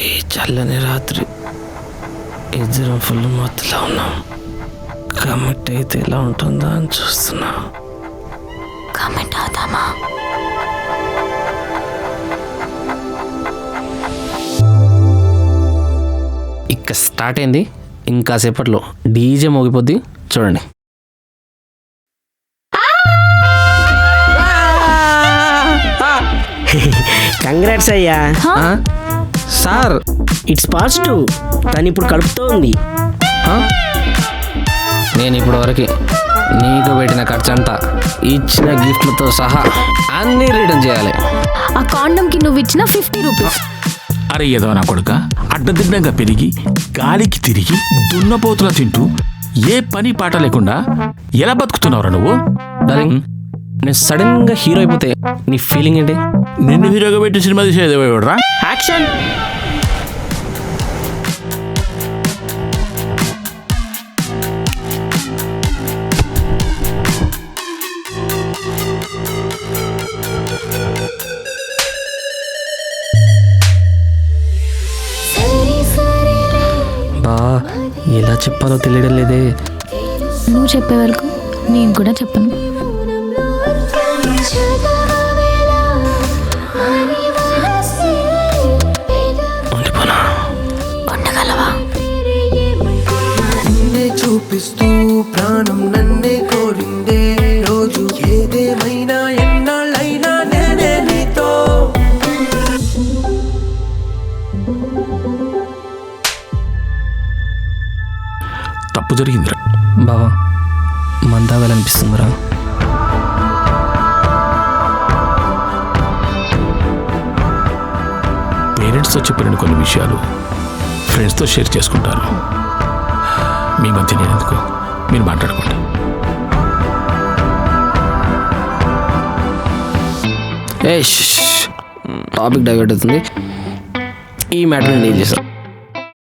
ఈ చల్లని రాత్రి ఇద్దరం ఫుల్ మొత్తంలో ఉన్నాం. కమిట్ అయితే ఎలా ఉంటుందా అని చూస్తున్నా. కమిట్ అవుతామా? ఇక స్టార్ట్ అయింది. ఇంకాసేపట్లో డీజే మోగిపోద్ది, చూడండి. కంగ్రాట్స్ అయ్యా. Sir it's positive. తను ఇప్పుడు కడుపుతో ఉంది. నేను ఇప్పటి వరకు నీకు పెట్టిన ఖర్చంతా ఇచ్చిన గిఫ్ట్లతో సహా అన్నీ రిటర్న్ చేయాలి. ఆ కాండంకి నువ్వు ఇచ్చిన 50 రూపీస్. అరే ఏదో నా కొడుక, అడ్డదిడ్డంగా పెరిగి గాలికి తిరిగి దున్నపోతులా తింటూ ఏ పని పాట లేకుండా ఎలా బతుకుతున్నావురా నువ్వు? డార్లింగ్, నేను సడన్ గా హీరో అయిపోతే నీ ఫీలింగ్ ఏంటి? నిన్ను హీరోగా పెట్టి సినిమా తీసేదేవాడురా. యాక్షన్. బా, ఎలా చెప్పాలో తెలియడం లేదే. నువ్వు చెప్పే వరకు నేను కూడా చెప్పను. ఉండిపోనా? ఉండగలవా? చూపిస్తూ ప్రాణం నన్నే కోరిందే రోజు, ఏదేమైనా ఎన్నాళ్ళైనా నేనే నీతో. తప్పు జరిగిందిరా బావా, మందాగాలనిపిస్తుందిరా. పేరెంట్స్తో చెప్పిన కొన్ని విషయాలు ఫ్రెండ్స్తో షేర్ చేసుకుంటారు. మీ మధ్య నేను ఎందుకు, మీరు మాట్లాడుకోండి. టాపిక్ డైవర్ట్ అవుతుంది. ఈ మ్యాటర్ నేను ఏం చేశాను?